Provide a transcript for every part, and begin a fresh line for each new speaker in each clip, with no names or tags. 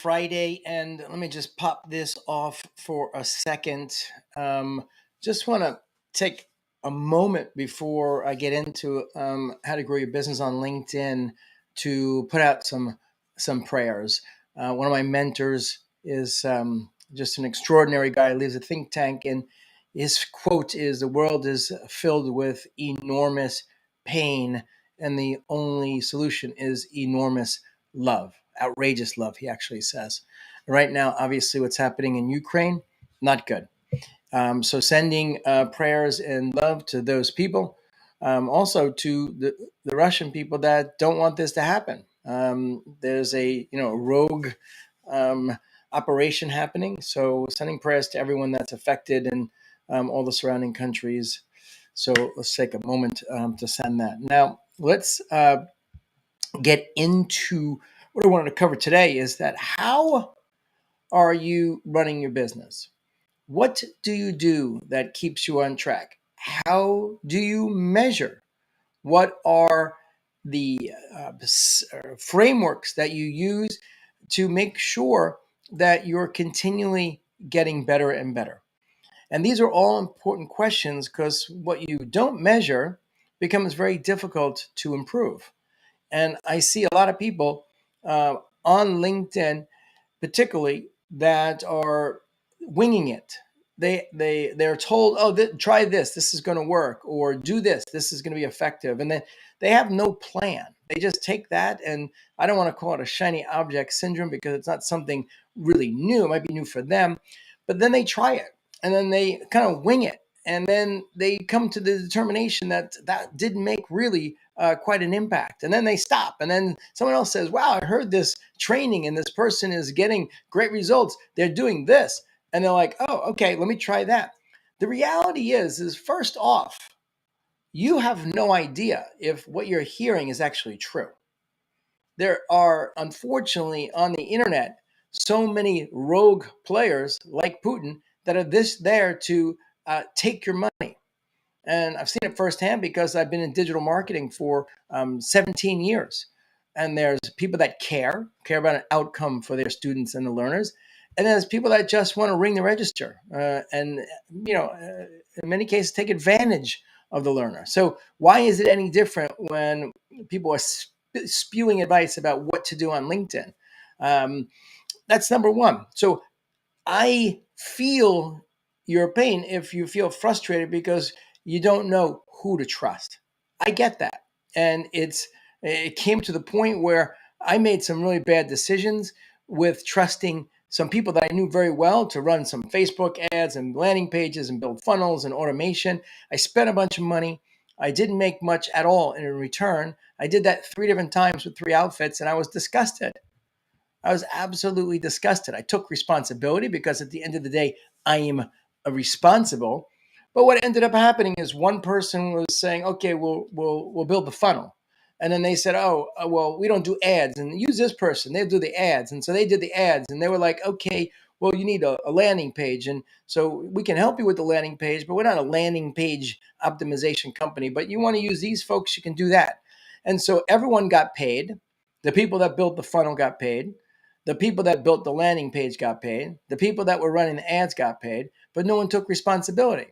Friday, and let me just pop this off for a second. Just want to take a moment before I get into how to grow your business on LinkedIn to put out some prayers. One of my mentors is just an extraordinary guy. He leads a think tank, and his quote is, "The world is filled with enormous pain, and the only solution is enormous love." Outrageous love, he actually says. Right now, obviously, what's happening in Ukraine, not good. So sending prayers and love to those people, also to the Russian people that don't want this to happen. There's a rogue um, operation happening. So sending prayers to everyone that's affected and all the surrounding countries. So let's take a moment to send that. Now let's get into what I wanted to cover today is that how are you running your business? What do you do that keeps you on track? How do you measure? What are the frameworks that you use to make sure that you're continually getting better and better? And these are all important questions because what you don't measure becomes very difficult to improve. And I see a lot of people uh, on LinkedIn, particularly, that are winging it. They're told, "Oh, try this. This is going to work," or "Do this. This is going to be effective," and then they have no plan. They just take that, and I don't want to call it a shiny object syndrome because it's not something really new. It might be new for them, but then they try it, and then they kind of wing it, and then they come to the determination that that didn't make really quite an impact. And then they stop. And then someone else says, "Wow, I heard this training and this person is getting great results. They're doing this." And they're like, "Oh, okay, let me try that." The reality is first off, you have no idea if what you're hearing is actually true. There are, unfortunately, on the internet, so many rogue players like Putin that are there to take your money. And I've seen it firsthand because I've been in digital marketing for 17 years. And there's people that care about an outcome for their students and the learners. And there's people that just want to ring the register and in many cases, take advantage of the learner. So why is it any different when people are spewing advice about what to do on LinkedIn? Um, that's number one. So I feel your pain if you feel frustrated because you don't know who to trust. I get that. And it came to the point where I made some really bad decisions with trusting some people that I knew very well to run some Facebook ads and landing pages and build funnels and automation. I spent a bunch of money. I didn't make much at all in return. I did that 3 different times with 3 outfits and I was disgusted. I was absolutely disgusted. I took responsibility because at the end of the day, I am responsible. But what ended up happening is one person was saying, "Okay, we'll build the funnel," and then they said, "Oh, well, we don't do ads, and use this person. They'll do the ads." And so they did the ads, and they were like, "Okay, well, you need a landing page, and so we can help you with the landing page, but we're not a landing page optimization company. But you want to use these folks, you can do that." And so everyone got paid. The people that built the funnel got paid. The people that built the landing page got paid. The people that were running the ads got paid, but no one took responsibility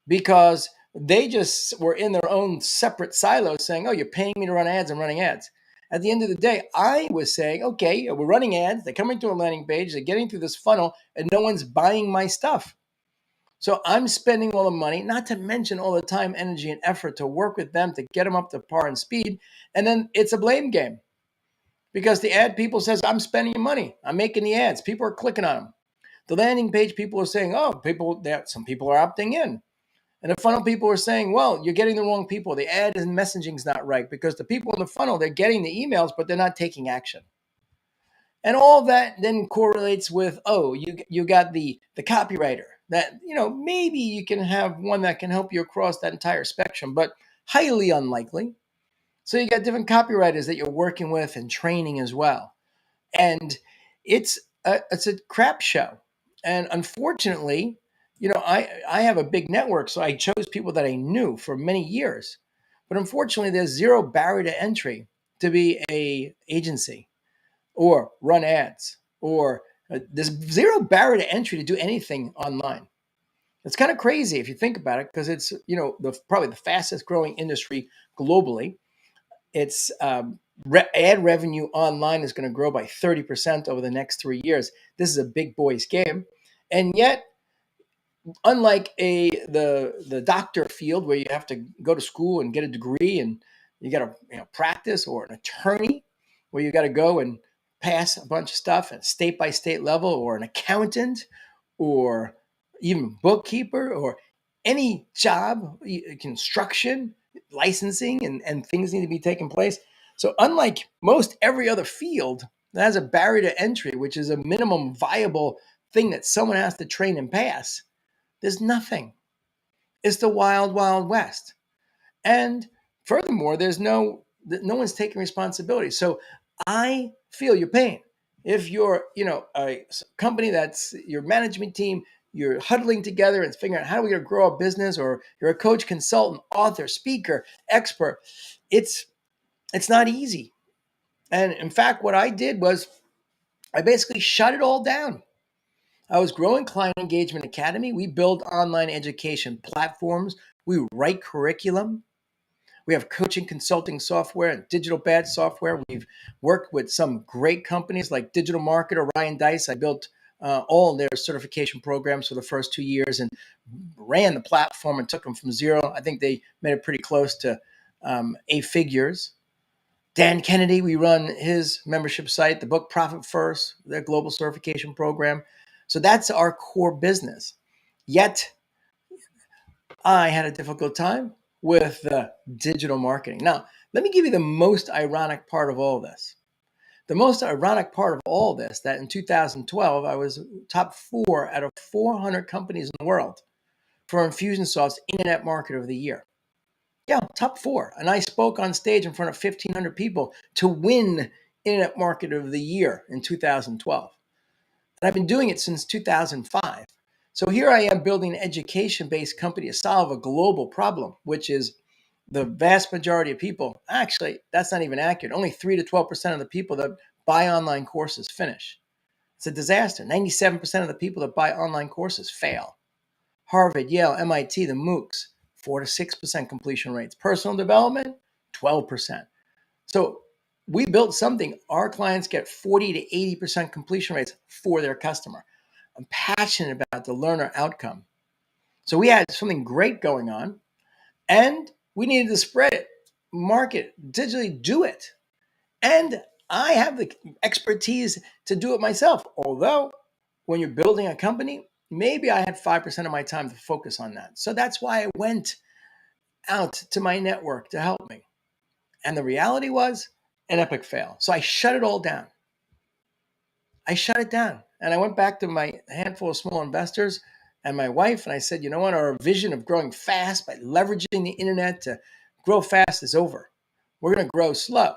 because they just were in their own separate silos saying, "Oh, you're paying me to run ads. I'm running ads." At the end of the day, I was saying, "Okay, we're running ads. They're coming to a landing page. They're getting through this funnel and no one's buying my stuff. So I'm spending all the money, not to mention all the time, energy, and effort to work with them to get them up to par and speed. And then it's a blame game. Because the ad people says, "I'm spending money. I'm making the ads. People are clicking on them." The landing page people are saying, "Oh, some people are opting in." And the funnel people are saying, "Well, you're getting the wrong people. The ad and messaging is not right because the people in the funnel, they're getting the emails, but they're not taking action." And all that then correlates with, "Oh, you got the copywriter that, maybe you can have one that can help you across that entire spectrum, but highly unlikely." So you got different copywriters that you're working with and training as well. And it's a crap show. And unfortunately, I have a big network, so I chose people that I knew for many years. But unfortunately, there's zero barrier to entry to be a agency or run ads or there's zero barrier to entry to do anything online. It's kind of crazy if you think about it, because it's probably the fastest growing industry globally. It's ad revenue online is going to grow by 30% over the next 3 years. This is a big boys game, and yet, unlike the doctor field where you have to go to school and get a degree and you got to practice, or an attorney where you got to go and pass a bunch of stuff at state by state level, or an accountant, or even bookkeeper, or any job, construction, licensing, and things need to be taking place. So unlike most every other field that has a barrier to entry, which is a minimum viable thing that someone has to train and pass, there's nothing. It's the wild, wild west. And furthermore, no one's taking responsibility. So I feel your pain. If you're, a company that's your management team, you're huddling together and figuring out how are we going to grow a business, or you're a coach, consultant, author, speaker, expert, it's not easy. And in fact, what I did was I basically shut it all down. I was growing Client Engagement Academy. We build online education platforms. We write curriculum. We have coaching consulting software and digital badge software. We've worked with some great companies like Digital Marketer, Ryan Dice. I built all their certification programs for the first 2 years and ran the platform and took them from zero. I think they made it pretty close to 8 figures. Dan Kennedy, we run his membership site, the book Profit First, their global certification program. So that's our core business. Yet I had a difficult time with digital marketing. Now, let me give you the most ironic part of all this. The most ironic part of all this, that in 2012, I was top 4 out of 400 companies in the world for Infusionsoft's Internet Marketer of the Year. Yeah, top 4. And I spoke on stage in front of 1,500 people to win Internet Marketer of the Year in 2012. And I've been doing it since 2005. So here I am building an education-based company to solve a global problem, which is the vast majority of people. Actually, that's not even accurate. Only 3 to 12% of the people that buy online courses finish. It's a disaster. 97% of the people that buy online courses fail. Harvard, Yale, MIT, the MOOCs, 4 to 6% completion rates. Personal development, 12%. So we built something. Our clients get 40 to 80% completion rates for their customer. I'm passionate about the learner outcome. So we had something great going on, and we needed to spread it, market, digitally do it. And I have the expertise to do it myself. Although when you're building a company, maybe I had 5% of my time to focus on that. So that's why I went out to my network to help me. And the reality was an epic fail. So I shut it all down. I shut it down. And I went back to my handful of small investors and my wife, and I said, you know what? Our vision of growing fast by leveraging the internet to grow fast is over. We're going to grow slow.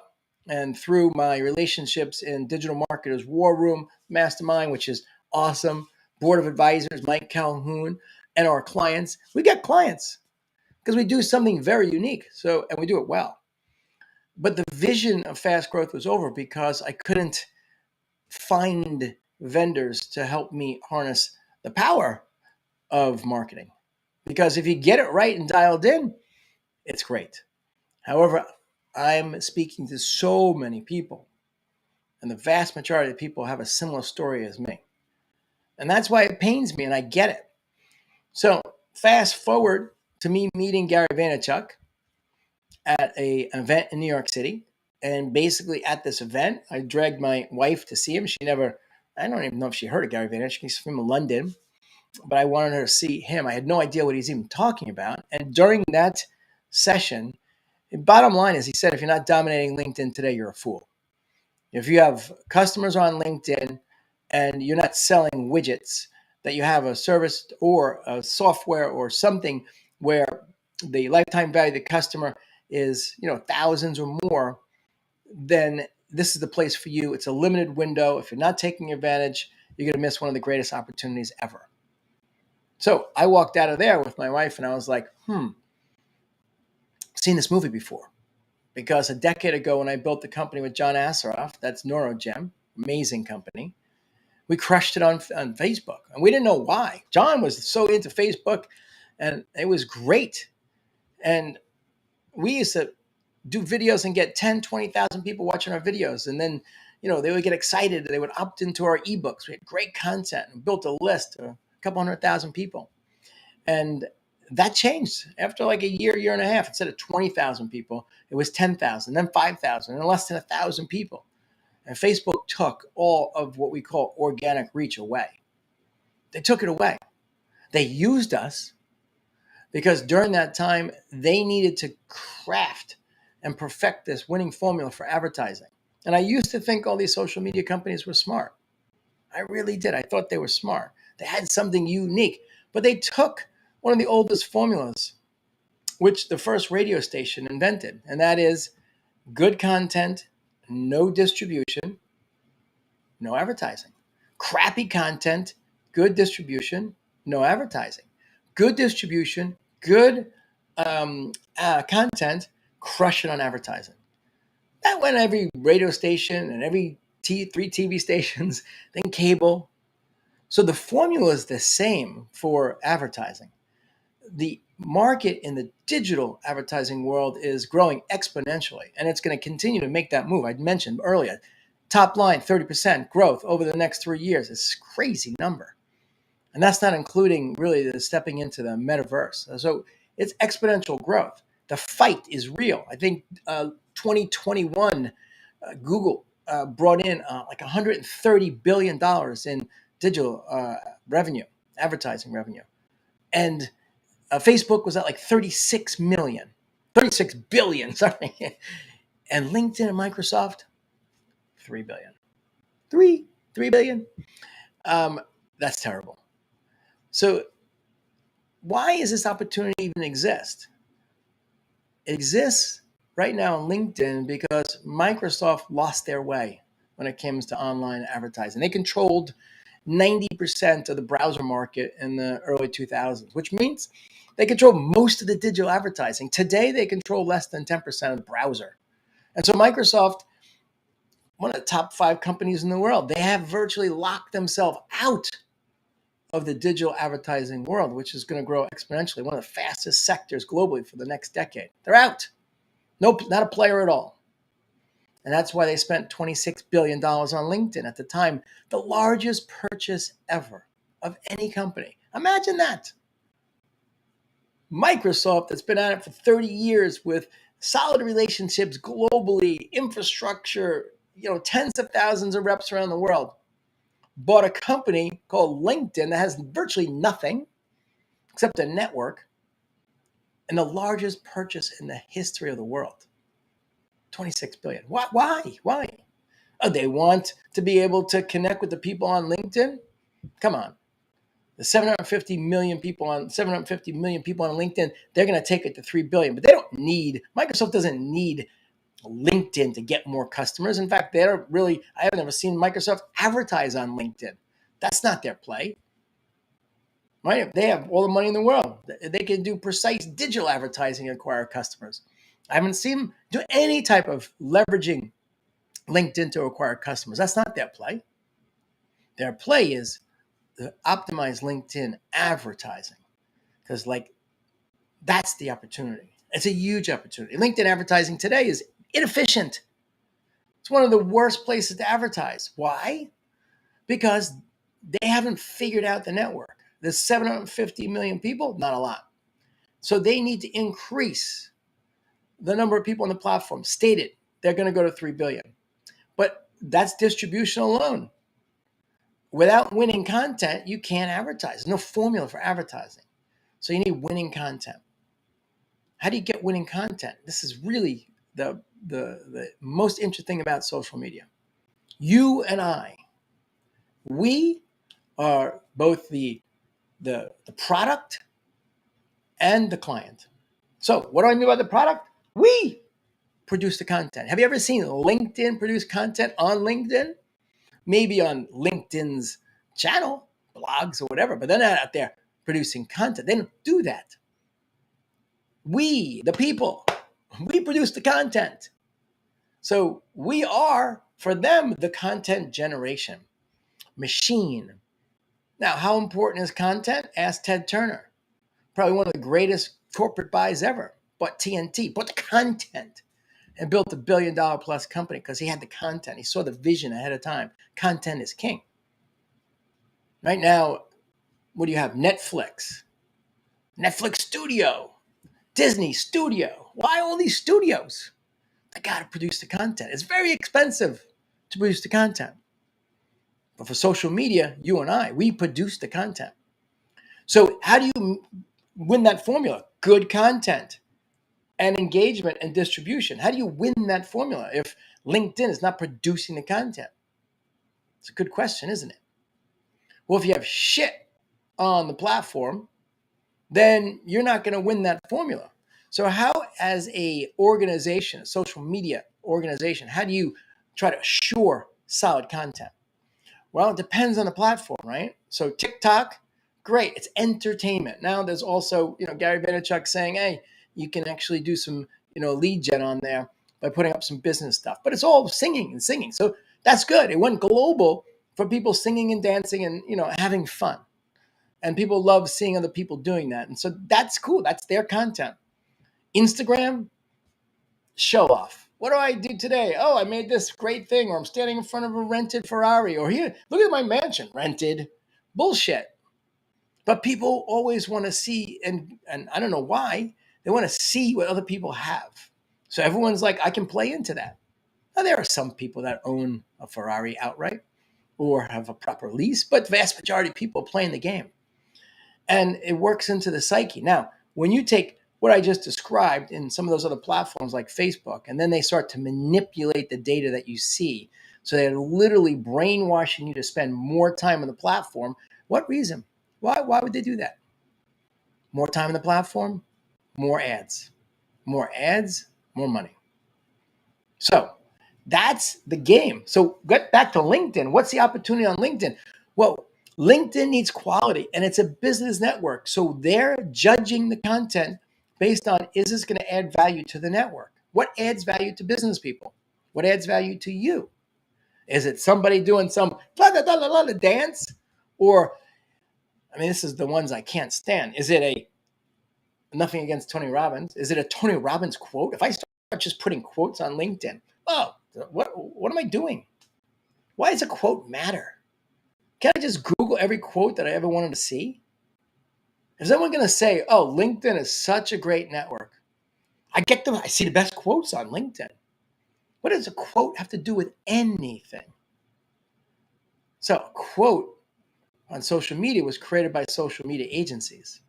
And through my relationships in Digital Marketers War Room Mastermind, which is awesome, board of advisors, Mike Calhoun, and our clients, we get clients because we do something very unique. So, and we do it well. But the vision of fast growth was over because I couldn't find vendors to help me harness the power of marketing. Because if you get it right and dialed in, it's great. However, I'm speaking to so many people, and the vast majority of people have a similar story as me. And that's why it pains me, and I get it. So fast forward to me meeting Gary Vaynerchuk at an event in New York City. And basically at this event, I dragged my wife to see him. I don't even know if she heard of Gary Vaynerchuk. He's from London, but I wanted her to see him. I had no idea what he's even talking about. And during that session, the bottom line is he said, if you're not dominating LinkedIn today, you're a fool. If you have customers on LinkedIn and you're not selling widgets, that you have a service or a software or something where the lifetime value of the customer is, thousands or more, then this is the place for you. It's a limited window. If you're not taking advantage, you're going to miss one of the greatest opportunities ever. So I walked out of there with my wife and I was like, seen this movie before. Because a decade ago when I built the company with John Assaraf, that's NeuroGem, amazing company. We crushed it on Facebook, and we didn't know why. John was so into Facebook, and it was great. And we used to do videos and get 10, 20,000 people watching our videos. And then, they would get excited. They would opt into our ebooks. We had great content and built a list of a couple 100,000 people. And that changed after like a year and a half. Instead of 20,000 people, it was 10,000, then 5,000, and less than 1,000 people. And Facebook took all of what we call organic reach away. They took it away. They used us because during that time, they needed to craft and perfect this winning formula for advertising. And I used to think all these social media companies were smart. I really did. I thought they were smart. They had something unique, but they took one of the oldest formulas, which the first radio station invented, and that is good content, no distribution, no advertising. Crappy content, good distribution, no advertising. Good distribution, good content, crush it on advertising. That went every radio station and every three TV stations, then cable. So the formula is the same for advertising. The market in the digital advertising world is growing exponentially, and it's going to continue to make that move. I mentioned earlier, top line 30% growth over the next 3 years. It's a crazy number. And that's not including really the stepping into the metaverse. So it's exponential growth. The fight is real. I think 2021, Google brought in like $130 billion in digital revenue, advertising revenue. And Facebook was at like 36 billion, sorry. And LinkedIn and Microsoft, 3 billion. 3 billion. That's terrible. So why does this opportunity even exist? It exists right now on LinkedIn because Microsoft lost their way when it comes to online advertising. They controlled 90% of the browser market in the early 2000s, which means they control most of the digital advertising. Today, they control less than 10% of the browser. And so Microsoft, one of the top 5 companies in the world, they have virtually locked themselves out of the digital advertising world, which is going to grow exponentially, one of the fastest sectors globally for the next decade. They're out. Nope, not a player at all. And that's why they spent $26 billion on LinkedIn at the time, the largest purchase ever of any company. Imagine that. Microsoft, that's been at it for 30 years with solid relationships globally, infrastructure, tens of thousands of reps around the world, bought a company called LinkedIn that has virtually nothing except a network, and the largest purchase in the history of the world. 26 billion. Why? Oh, they want to be able to connect with the people on LinkedIn? Come on. The 750 million people on LinkedIn, they're going to take it to 3 billion, but Microsoft doesn't need LinkedIn to get more customers. In fact, I haven't ever seen Microsoft advertise on LinkedIn. That's not their play. Right? They have all the money in the world. They can do precise digital advertising and acquire customers. I haven't seen them do any type of leveraging LinkedIn to acquire customers. That's not their play. Their play is to optimize LinkedIn advertising because that's the opportunity. It's a huge opportunity. LinkedIn advertising today is inefficient. It's one of the worst places to advertise. Why? Because they haven't figured out the network. There's 750 million people, not a lot. So they need to increase the number of people on the platform. Stated, they're going to go to 3 billion. But that's distribution alone. Without winning content, you can't advertise. There's no formula for advertising. So you need winning content. How do you get winning content? This is really the most interesting about social media. You and I, we are both the product and the client. So what do I mean by the product? We produce the content. Have you ever seen LinkedIn produce content on LinkedIn? Maybe on LinkedIn's channel, blogs or whatever, but they're not out there producing content. They don't do that. We, the people, we produce the content. So we are, for them, the content generation. machine. Now, how important is content? Ask Ted Turner. Probably one of the greatest corporate buys ever. Bought TNT, bought the content, and built a $1 billion plus company because he had the content. He saw the vision ahead of time. Content is king. Right now, what do you have? Netflix Studio, Disney Studio. Why all these studios? I got to produce the content. It's very expensive to produce the content. But for social media, you and I, we produce the content. So how do you win that formula? Good content and engagement and distribution. How do you win that formula if LinkedIn is not producing the content? It's a good question, isn't it? Well, if you have shit on the platform, then you're not going to win that formula. So how, as a organization, a social media organization, how do you try to assure solid content? Well, it depends on the platform, right? So TikTok, great, it's entertainment. Now there's also, Gary Vaynerchuk saying, hey, you can actually do some, lead gen on there by putting up some business stuff. But it's all singing and singing. So that's good. It went global for people singing and dancing and, having fun. And people love seeing other people doing that. And so that's cool. That's their content. Instagram, show off. What do I do today? Oh, I made this great thing, or I'm standing in front of a rented Ferrari, or here, look at my mansion, rented. Bullshit. But people always want to see, and I don't know why, they want to see what other people have. So everyone's like, I can play into that. Now, there are some people that own a Ferrari outright or have a proper lease, but the vast majority of people are playing the game. And it works into the psyche. Now, when you take what I just described in some of those other platforms like Facebook, and then they start to manipulate the data that you see, so they're literally brainwashing you to spend more time on the platform. What reason? Why would they do that? More time on the platform, more ads. More ads, more money. So that's the game. So get back to LinkedIn. What's the opportunity on LinkedIn? Well, LinkedIn needs quality, and it's a business network. So they're judging the content based on, is this going to add value to the network? What adds value to business people? What adds value to you? Is it somebody doing some dance? Or, this is the ones I can't stand. Is it nothing against Tony Robbins? Is it a Tony Robbins quote? If I start just putting quotes on LinkedIn, what am I doing? Why does a quote matter? Can I just Google every quote that I ever wanted to see? Is someone going to say, oh, LinkedIn is such a great network? I see the best quotes on LinkedIn. What does a quote have to do with anything? So a quote on social media was created by social media agencies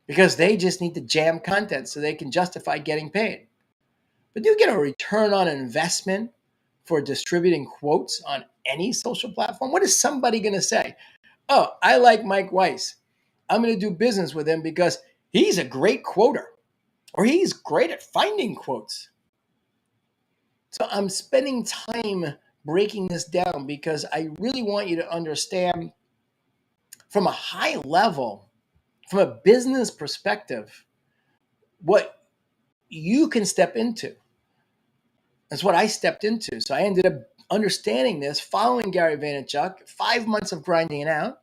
because they just need to jam content so they can justify getting paid. But do you get a return on investment for distributing quotes on any social platform? What is somebody going to say? Oh, I like Mike Weiss. I'm going to do business with him because he's a great quoter, or he's great at finding quotes. So I'm spending time breaking this down because I really want you to understand from a high level, from a business perspective, what you can step into. That's what I stepped into. So I ended up understanding this, following Gary Vaynerchuk, 5 months of grinding it out.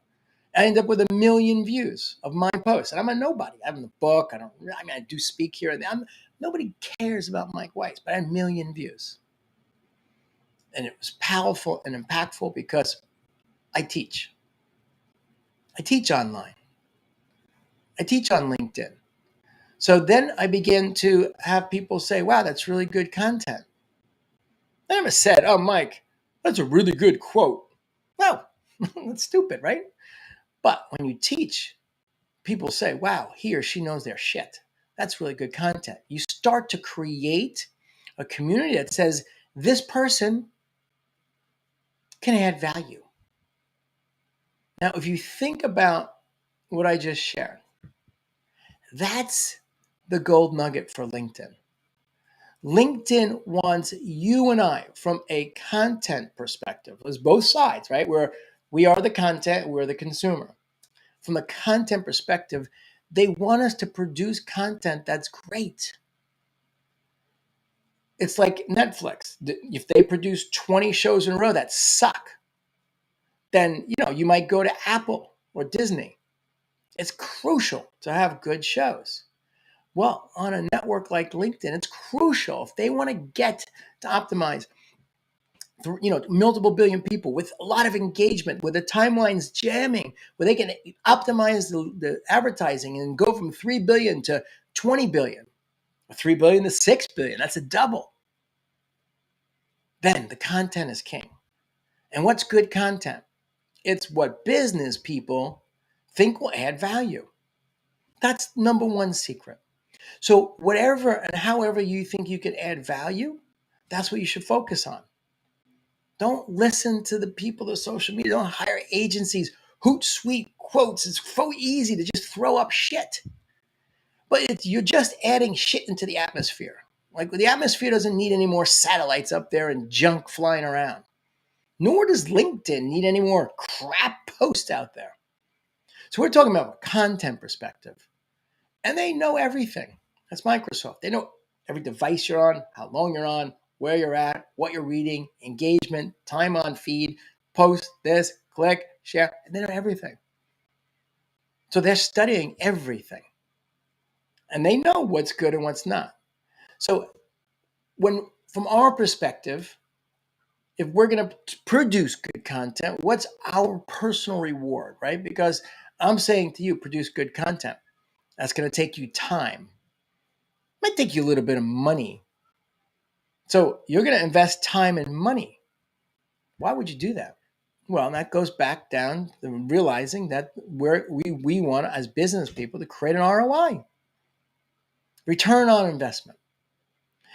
I ended up with 1 million views of my posts. And I'm a nobody. I have a book. I do speak here and there. Nobody cares about Mike Weiss, but I had 1 million views. And it was powerful and impactful because I teach. I teach online. I teach on LinkedIn. So then I begin to have people say, wow, that's really good content. I never said, oh, Mike, that's a really good quote. No, that's stupid, right? But when you teach, people say, wow, he or she knows their shit. That's really good content. You start to create a community that says this person can add value. Now, if you think about what I just shared, that's the gold nugget for LinkedIn. LinkedIn wants you and I, from a content perspective, there's both sides, right? Where we are the content, we're the consumer. From a content perspective, they want us to produce content that's great. It's like Netflix. If they produce 20 shows in a row that suck, then you might go to Apple or Disney. It's crucial to have good shows. Well, on a network like LinkedIn, it's crucial if they want to get to optimize multiple billion people with a lot of engagement, where the timeline's jamming, where they can optimize the advertising and go from 3 billion to 20 billion, or 3 billion to 6 billion. That's a double. Then the content is king. And what's good content? It's what business people think will add value. That's number one secret. So whatever and however you think you could add value, that's what you should focus on. Don't listen to the people of social media. Don't hire agencies. Hootsuite quotes. It's so easy to just throw up shit. But you're just adding shit into the atmosphere. Like, the atmosphere doesn't need any more satellites up there and junk flying around. Nor does LinkedIn need any more crap posts out there. So we're talking about a content perspective. And they know everything. That's Microsoft. They know every device you're on, how long you're on, where you're at, what you're reading, engagement, time on feed, post this, click, share, and they know everything. So they're studying everything. And they know what's good and what's not. So from our perspective, if we're going to produce good content, what's our personal reward, right? Because I'm saying to you, produce good content. That's going to take you time. It might take you a little bit of money. So you're going to invest time and money. Why would you do that? Well, that goes back down to realizing that we want, as business people, to create an ROI, return on investment.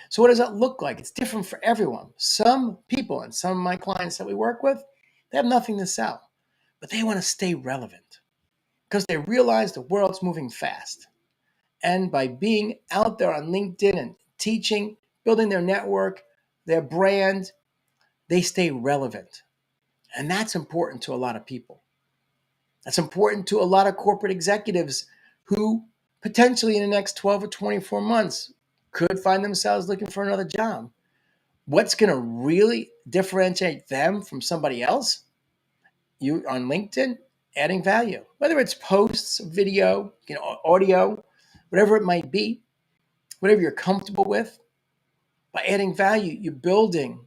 So what does that look like? It's different for everyone. Some people and some of my clients that we work with, they have nothing to sell, but they want to stay relevant because they realize the world's moving fast. And by being out there on LinkedIn and teaching, building their network, their brand, they stay relevant. And that's important to a lot of people. That's important to a lot of corporate executives who potentially in the next 12 or 24 months could find themselves looking for another job. What's going to really differentiate them from somebody else? You on LinkedIn, adding value, whether it's posts, video, audio, whatever it might be, whatever you're comfortable with. By adding value, you're building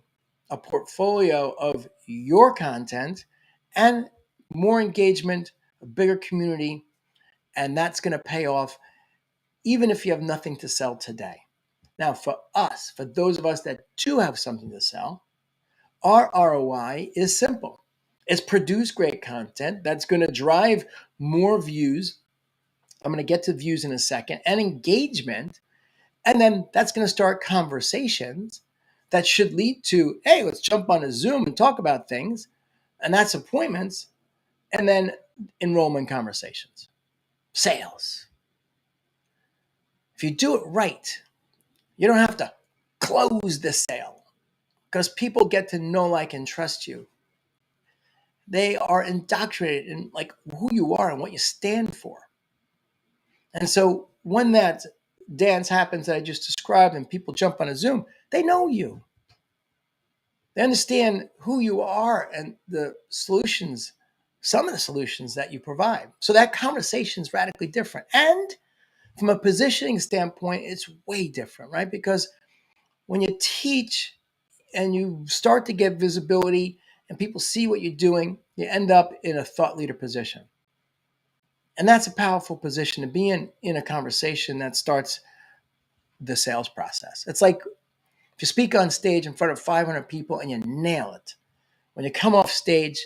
a portfolio of your content and more engagement, a bigger community, and that's going to pay off even if you have nothing to sell today. Now, for those of us that do have something to sell, our ROI is simple. It's produce great content that's going to drive more views. I'm going to get to views in a second, and engagement. And then that's going to start conversations that should lead to, hey, let's jump on a Zoom and talk about things. And that's appointments. And then enrollment conversations, sales. If you do it right, you don't have to close the sale because people get to know, like, and trust you. They are indoctrinated in like who you are and what you stand for. And so when that dance happens that I just described and people jump on a Zoom, they know you. They understand who you are and the solutions, some of the solutions that you provide. So that conversation is radically different. And from a positioning standpoint, it's way different, right? Because when you teach and you start to get visibility and people see what you're doing, you end up in a thought leader position. And that's a powerful position to be in a conversation that starts the sales process. It's like if you speak on stage in front of 500 people and you nail it, when you come off stage,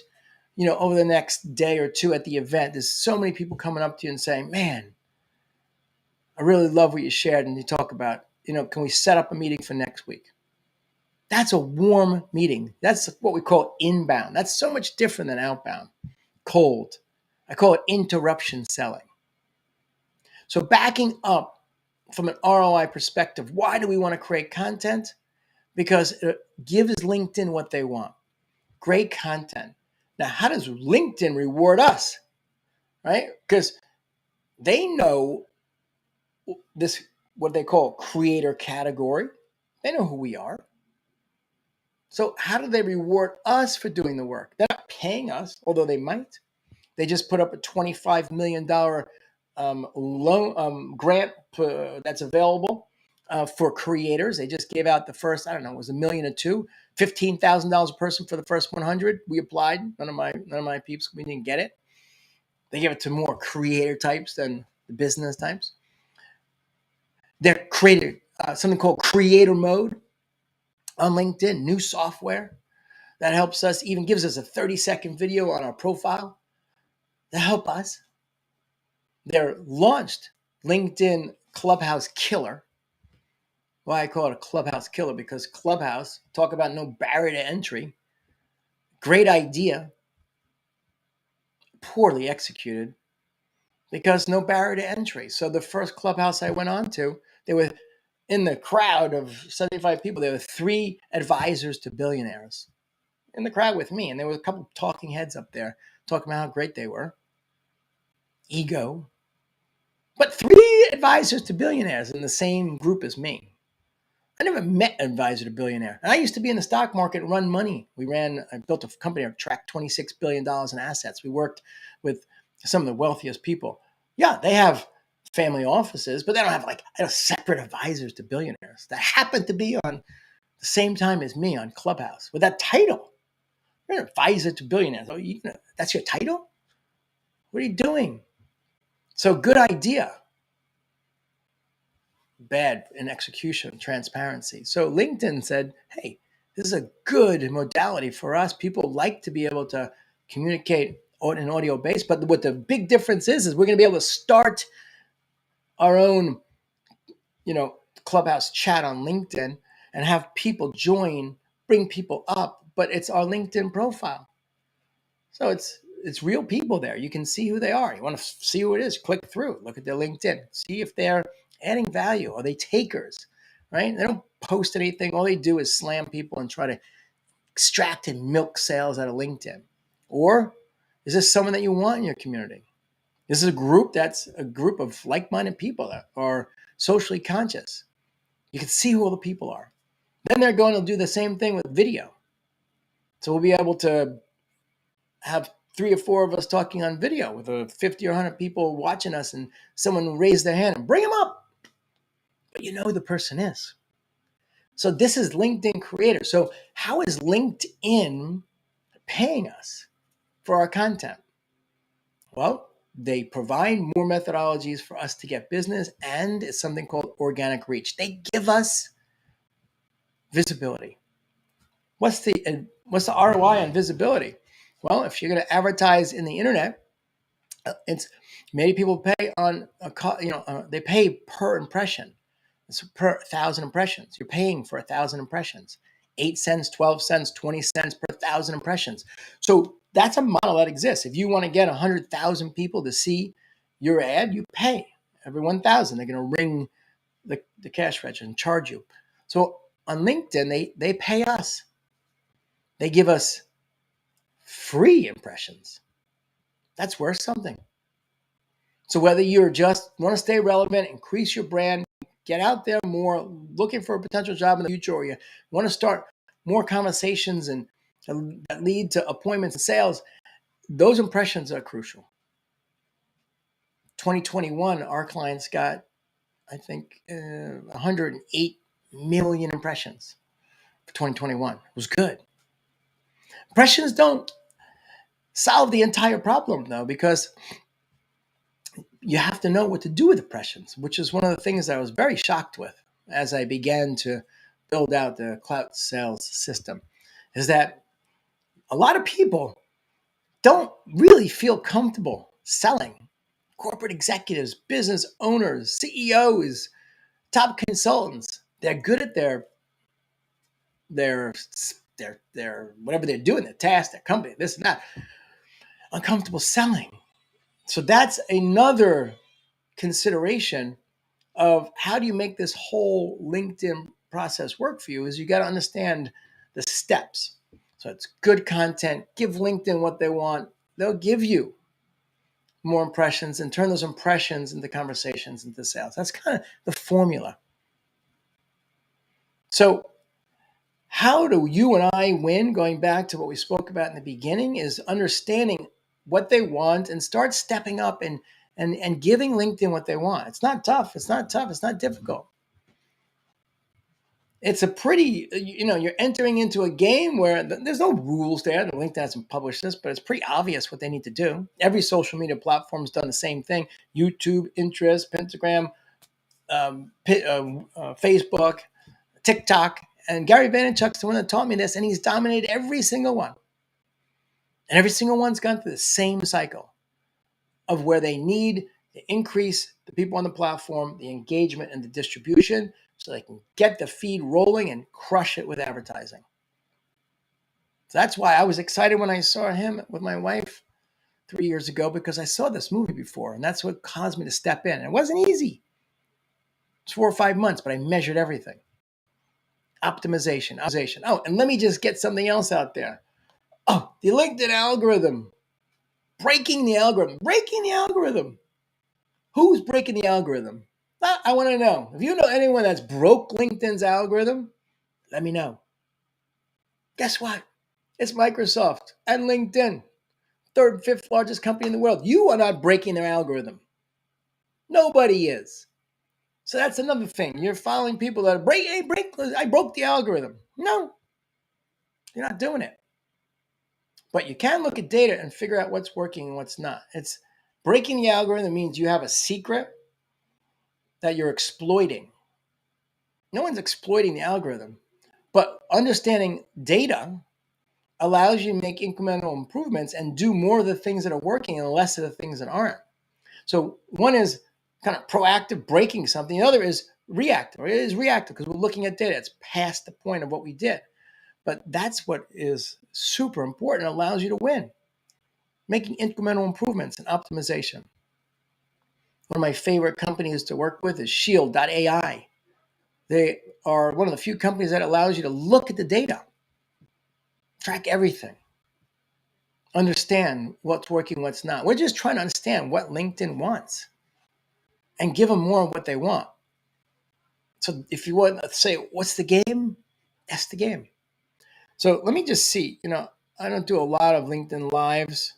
over the next day or two at the event, there's so many people coming up to you and saying, man, I really love what you shared. And you talk about, can we set up a meeting for next week? That's a warm meeting. That's what we call inbound. That's so much different than outbound, cold. I call it interruption selling. So backing up from an ROI perspective, why do we want to create content? Because it gives LinkedIn what they want. Great content. Now, how does LinkedIn reward us? Right? Because they know this, what they call creator category. They know who we are. So how do they reward us for doing the work? They're not paying us, although they might. They just put up a $25 million loan grant that's available for creators. They just gave out the first, I don't know, it was a million or two, $15,000 a person for the first 100. We applied. None of my peeps, we didn't get it. They give it to more creator types than the business types. They're created something called creator mode on LinkedIn, new software that helps us, even gives us a 30-second video on our profile to help us. They're launched LinkedIn Clubhouse Killer. Why I call it a Clubhouse Killer, because Clubhouse, talk about no barrier to entry, great idea, poorly executed, because no barrier to entry. So the first Clubhouse I went on to, they were in the crowd of 75 people, there were 3 advisors to billionaires in the crowd with me. And there were a couple of talking heads up there talking about how great they were. Ego. But 3 advisors to billionaires in the same group as me. I never met an advisor to billionaire. And I used to be in the stock market and run money. I built a company that tracked $26 billion in assets. We worked with some of the wealthiest people. Yeah, they have family offices, but they don't have separate advisors to billionaires that happen to be on the same time as me on Clubhouse with that title. You're an advisor to billionaires. Oh, that's your title? What are you doing? So good idea. Bad in execution, transparency. So LinkedIn said, hey, this is a good modality for us. People like to be able to communicate on an audio base, but what the big difference is we're going to be able to start our own, Clubhouse chat on LinkedIn and have people join, bring people up, but it's our LinkedIn profile. So it's real people there. You can see who they are. You want to see who it is, click through, look at their LinkedIn, see if they're adding value. Are they takers, right? They don't post anything. All they do is slam people and try to extract and milk sales out of LinkedIn. Or is this someone that you want in your community? This is that's a group of like-minded people that are socially conscious. You can see who all the people are. Then they're going to do the same thing with video. So we'll be able to have 3 or 4 of us talking on video with 50 or 100 people watching us, and someone will raise their hand and bring them up. But you know who the person is. So this is LinkedIn Creator. So how is LinkedIn paying us for our content? Well, they provide more methodologies for us to get business, and it's something called organic reach. They give us visibility. What's the ROI on visibility? Well, if you're going to advertise in the internet, it's many people pay on they pay per impression. It's per 1,000 impressions. You're paying for 1,000 impressions. 8 cents, 12 cents, 20 cents per 1,000 impressions. So that's a model that exists. If you want to get 100,000 people to see your ad, you pay every 1,000. They're going to ring the cash register and charge you. So on LinkedIn, they pay us. They give us free impressions. That's worth something. So whether you're just want to stay relevant, increase your brand, get out there more, looking for a potential job in the future, or you want to start more conversations and that lead to appointments and sales, those impressions are crucial. 2021, our clients got, I think, 108 million impressions for 2021. It was good. Impressions don't solve the entire problem, though, because you have to know what to do with impressions, which is one of the things that I was very shocked with as I began to build out the cloud sales system, is that a lot of people don't really feel comfortable selling. Corporate executives, business owners, CEOs, top consultants, they're good at their whatever they're doing, their task, their company, this and that, uncomfortable selling. So that's another consideration of how do you make this whole LinkedIn process work for you, is you got to understand the steps. So it's good content, give LinkedIn what they want. They'll give you more impressions and turn those impressions into conversations, into sales. That's kind of the formula. So How do you and I win? Going back to what we spoke about in the beginning, is understanding what they want and start stepping up and giving LinkedIn what they want. It's not tough. It's not tough. It's not difficult. It's a pretty, you're entering into a game where there's no rules there. The LinkedIn hasn't published this, but it's pretty obvious what they need to do. Every social media platform's done the same thing. YouTube, Pinterest, Pentagram, Facebook, TikTok. And Gary Vaynerchuk's the one that taught me this, and he's dominated every single one. And every single one's gone through the same cycle of where they need to increase the people on the platform, the engagement and the distribution, so they can get the feed rolling and crush it with advertising. So that's why I was excited when I saw him with my wife 3 years ago, because I saw this movie before, and that's what caused me to step in. It wasn't easy. It's 4 or 5 months, but I measured everything. Optimization. Oh, and let me just get something else out there. Oh, the LinkedIn algorithm. Breaking the algorithm. Who's breaking the algorithm? I want to know. If you know anyone that's broke LinkedIn's algorithm, let me know. Guess what? It's Microsoft and LinkedIn, third, fifth largest company in the world. You are not breaking their algorithm. Nobody is. So that's another thing. You're following people that I broke the algorithm. No, you're not doing it. But you can look at data and figure out what's working and what's not. It's breaking the algorithm means you have a secret that you're exploiting. No one's exploiting the algorithm, but understanding data allows you to make incremental improvements and do more of the things that are working and less of the things that aren't. So one is kind of proactive, breaking something. The other is reactive. It is reactive because we're looking at data. It's past the point of what we did. But that's what is super important. It allows you to win. Making incremental improvements and optimization. One of my favorite companies to work with is Shield.ai. They are one of the few companies that allows you to look at the data, track everything, understand what's working, what's not. We're just trying to understand what LinkedIn wants and give them more of what they want. So if you want to say, what's the game? That's the game. So let me just see. I don't do a lot of LinkedIn lives.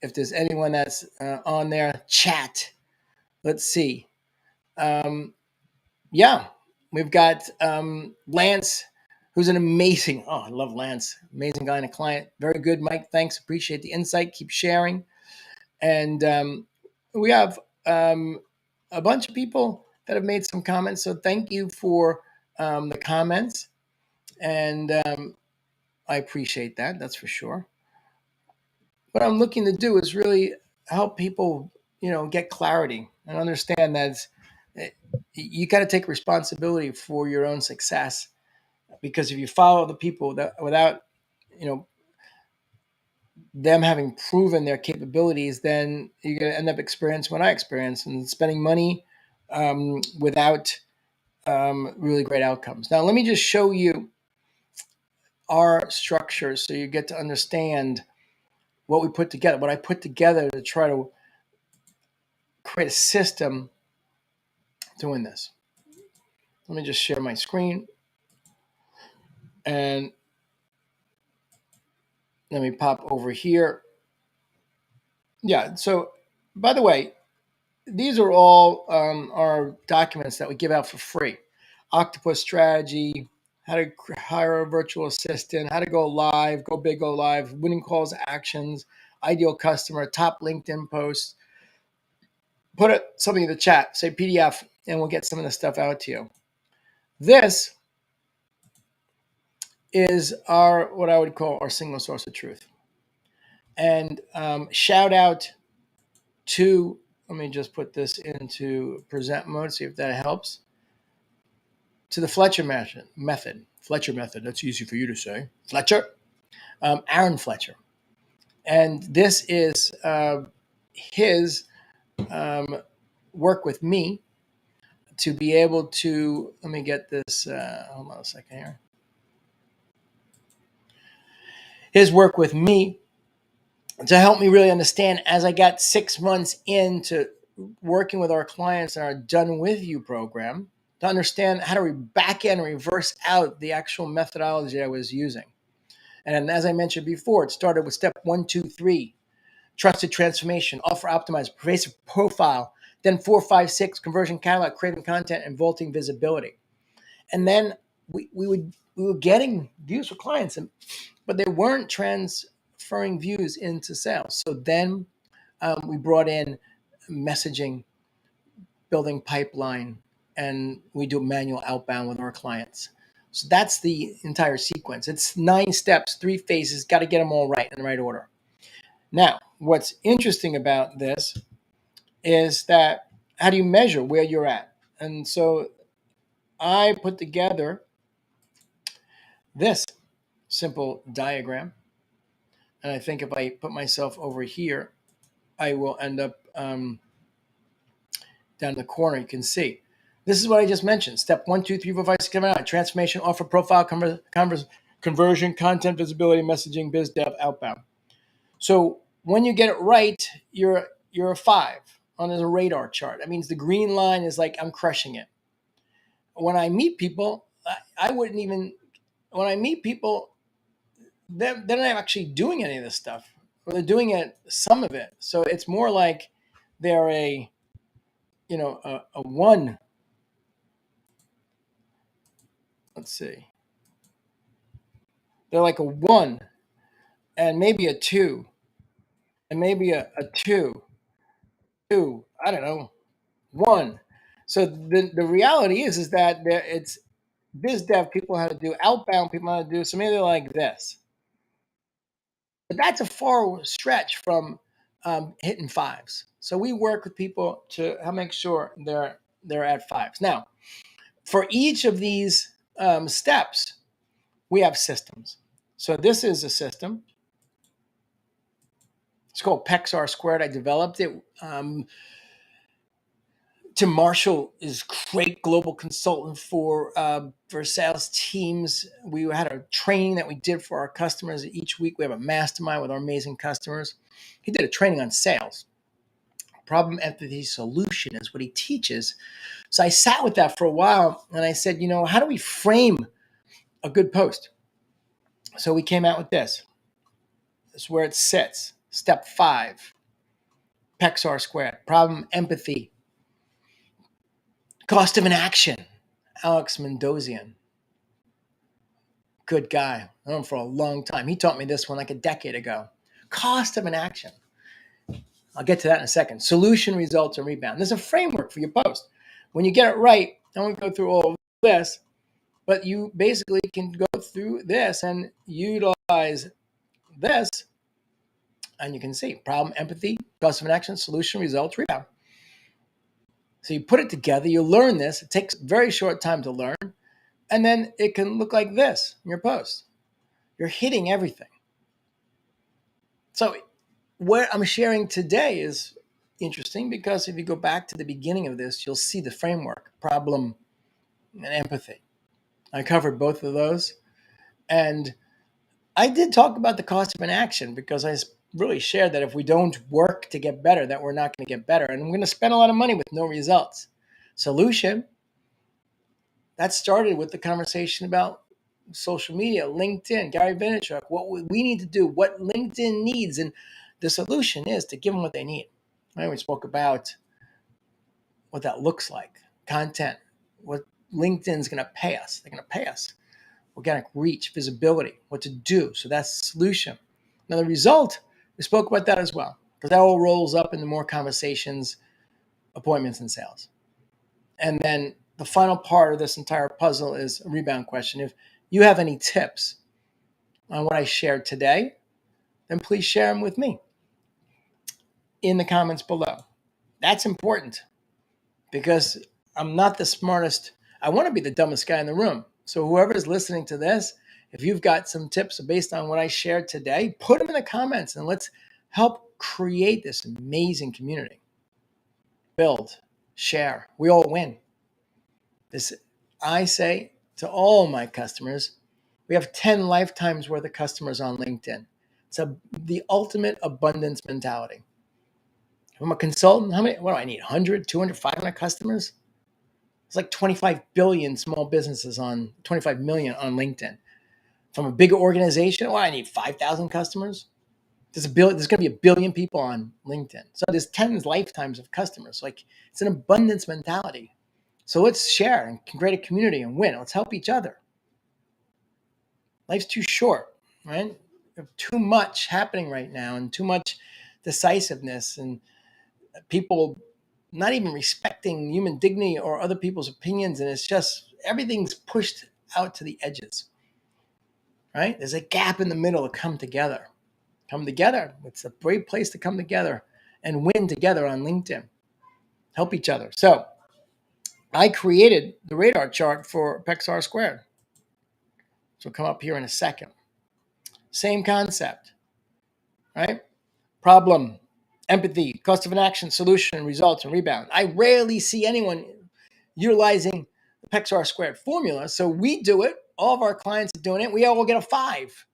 If there's anyone that's on there, chat. Let's see. Yeah, we've got Lance, who's an amazing, I love Lance, amazing guy and a client. Very good, Mike. Thanks. Appreciate the insight. Keep sharing. And we have a bunch of people that have made some comments. So thank you for the comments. And I appreciate that. That's for sure. What I'm looking to do is really help people, get clarity and understand that you got to take responsibility for your own success. Because if you follow the people that without, them having proven their capabilities, then you're going to end up experiencing what I experienced and spending money without really great outcomes. Now, let me just show you our structure so you get to understand what we put together, what I put together to try to create a system doing this. Let me just share my screen. And let me pop over here. Yeah, so by the way, these are all our documents that we give out for free. Octopus strategy, how to hire a virtual assistant, how to go live, go big, go live, winning calls, actions, ideal customer, top LinkedIn posts. Put something in the chat, say PDF, and we'll get some of the stuff out to you. This is what I would call our single source of truth. And shout out to, let me just put this into present mode, see if that helps. To the Fletcher method. Fletcher method, that's easy for you to say. Fletcher. Aaron Fletcher. And this is his work with me to be able to, let me get this, hold on a second here. His work with me to help me really understand as I got 6 months into working with our clients in our Done With You program. to understand how to back in and reverse out the actual methodology I was using. And as I mentioned before, it started with step 1, 2, 3, trusted transformation, offer optimized, pervasive profile, then 4, 5, 6, conversion catalog, craving content, and vaulting visibility. And then we were getting views for clients, but they weren't transferring views into sales. So then we brought in messaging, building pipeline, and we do manual outbound with our clients. So that's the entire sequence. It's 9 steps, 3 phases, got to get them all right in the right order. Now, what's interesting about this is that how do you measure where you're at? And so I put together this simple diagram. And I think if I put myself over here, I will end up down in the corner. You can see. This is what I just mentioned. Step 1, 2, 3, 4, 5, 6, 7, 8. Transformation, offer, profile, conversion, content, visibility, messaging, biz dev, outbound. So when you get it right, you're a 5 on a radar chart. That means the green line is like I'm crushing it. When I meet people, I wouldn't even. When I meet people, they're not actually doing any of this stuff. Or they're doing it, some of it. So it's more like they're a 1. Let's see. They're like a 1 and maybe a 2 and maybe a 2, I don't know, 1. So the reality is that it's biz dev people how to do, outbound people how to do. So maybe they're like this. But that's a far stretch from hitting 5s. So we work with people to make sure they're at 5s. Now, for each of these steps, we have systems. So this is a system. It's called PEXR Squared. I developed it. Tim Marshall is great global consultant for sales teams. We had a training that we did for our customers each week. We have a mastermind with our amazing customers. He did a training on sales. Problem, empathy, solution is what he teaches. So I sat with that for a while and I said, how do we frame a good post? So we came out with this. This is where it sits. Step 5, PEXR Squared. Problem, empathy, cost of an action. Alex Mendozian. Good guy. I've known him for a long time. He taught me this one like a decade ago. Cost of an action. I'll get to that in a second. Solution, results, and rebound. There's a framework for your post. When you get it right, I won't go through all of this, but you basically can go through this and utilize this, and you can see problem, empathy, cost of an action, solution, results, rebound. So you put it together, you learn this. It takes a very short time to learn, and then it can look like this in your post. You're hitting everything. So what I'm sharing today is interesting because if you go back to the beginning of this, you'll see the framework, problem, and empathy. I covered both of those. And I did talk about the cost of inaction because I really shared that if we don't work to get better, that we're not going to get better. And I'm going to spend a lot of money with no results. Solution, that started with the conversation about social media, LinkedIn, Gary Vaynerchuk, what we need to do, what LinkedIn needs. And the solution is to give them what they need. Right? We spoke about what that looks like, content, what LinkedIn's going to pay us. They're going to pay us. Organic reach, visibility, what to do. So that's the solution. Now the result, we spoke about that as well, because that all rolls up into more conversations, appointments, and sales. And then the final part of this entire puzzle is a rebound question. If you have any tips on what I shared today, then please share them with me in the comments below. That's important because I'm not the smartest. I want to be the dumbest guy in the room. So whoever's listening to this, if you've got some tips based on what I shared today, put them in the comments and let's help create this amazing community. Build, share, we all win. This, I say to all my customers, we have 10 lifetimes worth of customers on LinkedIn. It's the ultimate abundance mentality. If I'm a consultant, what do I need? 100, 200, 500 customers? It's like 25 billion small businesses on 25 million on LinkedIn. From a bigger organization, I need 5,000 customers. There's going to be a billion people on LinkedIn. So there's tens lifetimes of customers. Like, it's an abundance mentality. So let's share and create a community and win. Let's help each other. Life's too short, right? We have too much happening right now and too much decisiveness and people not even respecting human dignity or other people's opinions. And it's just everything's pushed out to the edges, right? There's a gap in the middle to come together. Come together. It's a great place to come together and win together on LinkedIn. Help each other. So I created the radar chart for PEXR Squared. So come up here in a second. Same concept, right? Problem, empathy, cost of an action, solution, results, and rebound. I rarely see anyone utilizing the PEXR Squared formula. So we do it. All of our clients are doing it. We all get a 5.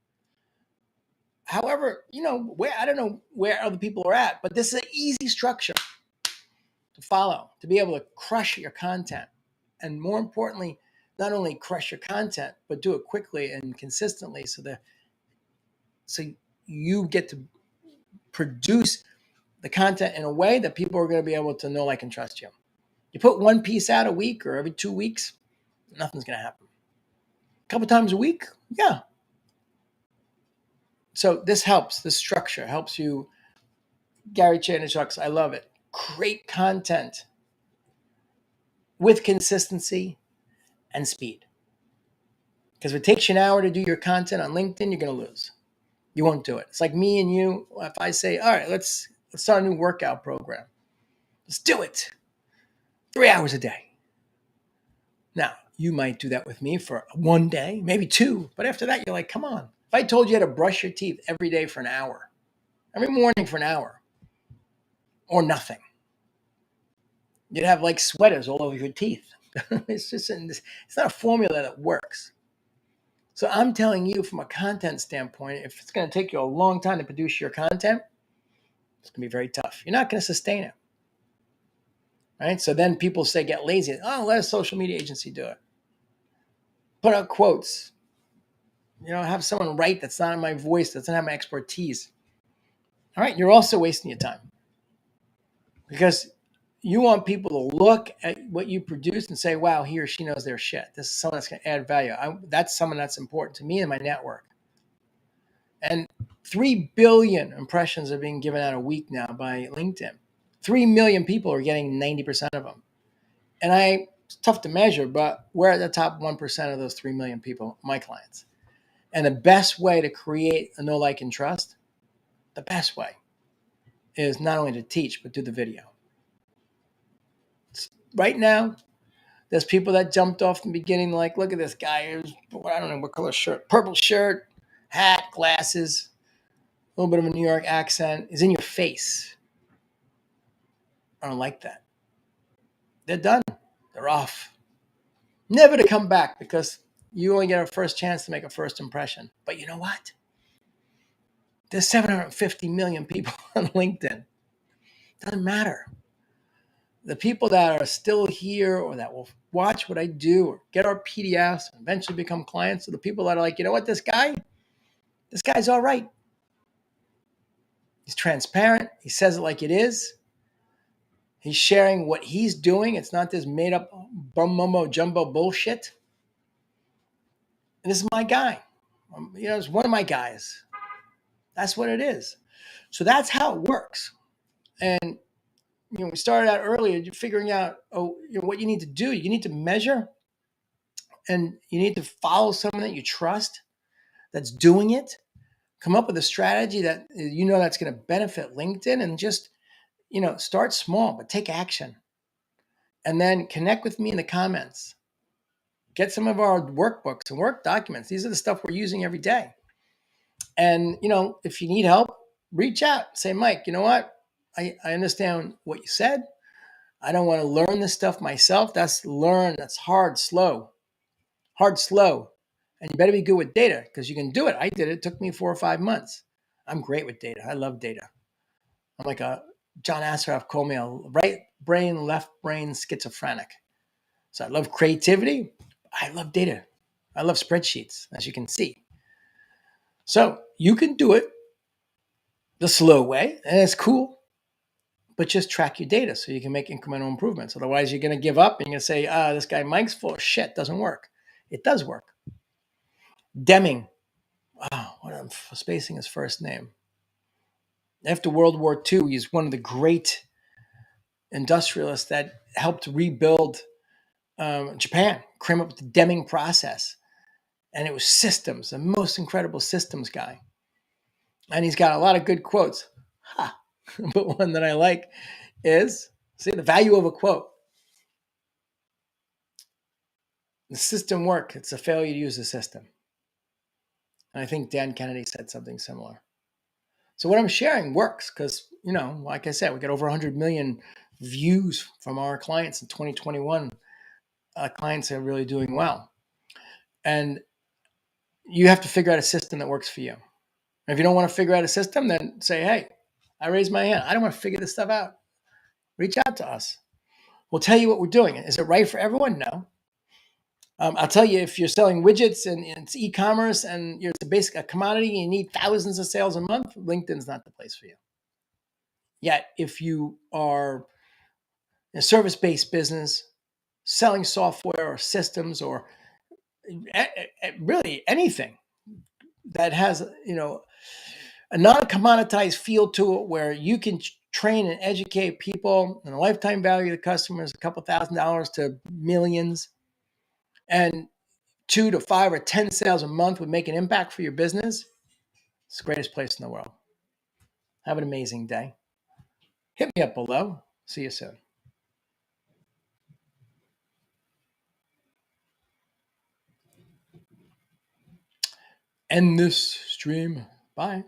However, I don't know where other people are at, but this is an easy structure to follow, to be able to crush your content. And more importantly, not only crush your content, but do it quickly and consistently so you get to produce the content in a way that people are going to be able to know, like, and trust you. You put one piece out a week or every 2 weeks, nothing's going to happen. A couple times a week, yeah. So this helps. This structure helps you. Gary Vaynerchuk, I love it. Great content with consistency and speed. Because if it takes you an hour to do your content on LinkedIn, you're going to lose. You won't do it. It's like me and you. If I say, all right, let's start a new workout program. Let's do it. 3 hours a day. Now, you might do that with me for 1 day, maybe 2. But after that, you're like, come on. If I told you how to brush your teeth every day for an hour, every morning for an hour, or nothing, you'd have like sweaters all over your teeth. It's not a formula that works. So I'm telling you, from a content standpoint, if it's going to take you a long time to produce your content, it's going to be very tough. You're not going to sustain it. Right? So then people say, get lazy. Oh, let a social media agency do it. Put out quotes. Have someone write that's not in my voice, that's not my expertise. All right, you're also wasting your time. Because you want people to look at what you produce and say, wow, he or she knows their shit. This is someone that's going to add value. That's someone that's important to me and my network. And 3 billion impressions are being given out a week now by LinkedIn. 3 million people are getting 90% of them. And it's tough to measure, but we're at the top 1% of those 3 million people, my clients. And the best way to create a know, like, and trust, the best way is not only to teach, but do the video. Right now, there's people that jumped off in the beginning, like, look at this guy. I don't know what color shirt, purple shirt, hat, glasses, a little bit of a New York accent. He's in your face. I don't like that. They're done. They're off. Never to come back, because you only get a first chance to make a first impression. But you know what? There's 750 million people on LinkedIn. Doesn't matter. The people that are still here or that will watch what I do or get our PDFs and eventually become clients are the people that are like, you know what, this guy's all right. He's transparent. He says it like it is. He's sharing what he's doing. It's not this made up mumbo jumbo bullshit. And this is my guy. It's one of my guys. That's what it is. So that's how it works. And we started out earlier figuring out what you need to do. You need to measure, and you need to follow someone that you trust that's doing it. Come up with a strategy that that's going to benefit LinkedIn, and just start small, but take action. And then connect with me in the comments. Get some of our workbooks and work documents. These are the stuff we're using every day. And if you need help, reach out. Say, Mike, you know what? I understand what you said. I don't want to learn this stuff myself. That's hard, slow. And you better be good with data, because you can do it. I did it. It took me 4 or 5 months. I'm great with data. I love data. I'm like John Assaraf called me a right brain, left brain schizophrenic. So I love creativity. I love data. I love spreadsheets, as you can see. So you can do it the slow way, and it's cool, but just track your data so you can make incremental improvements. Otherwise, you're going to give up and you're going to say, this guy Mike's full of shit, doesn't work. It does work. Deming. Wow, what I'm spacing his first name. After World War II, he's one of the great industrialists that helped rebuild Japan, came up with the Deming process. And it was systems, the most incredible systems guy. And he's got a lot of good quotes. Ha. But one that I like is, see, the value of a quote. The system work. It's a failure to use the system. And I think Dan Kennedy said something similar. So what I'm sharing works because, like I said, we got over 100 million views from our clients in 2021. Clients are really doing well. And you have to figure out a system that works for you. And if you don't want to figure out a system, then say, hey, I raise my hand. I don't want to figure this stuff out. Reach out to us. We'll tell you what we're doing. Is it right for everyone? No. I'll tell you, if you're selling widgets and it's e-commerce and it's a commodity and you need thousands of sales a month, LinkedIn's not the place for you. Yet, if you are a service-based business, selling software or systems or really anything that has, a non-commoditized feel to it where you can train and educate people and the lifetime value of the customer is a couple $1,000s to millions, and 2 to 5 or 10 sales a month would make an impact for your business, it's the greatest place in the world. Have an amazing day. Hit me up below. See you soon. End this stream. Bye.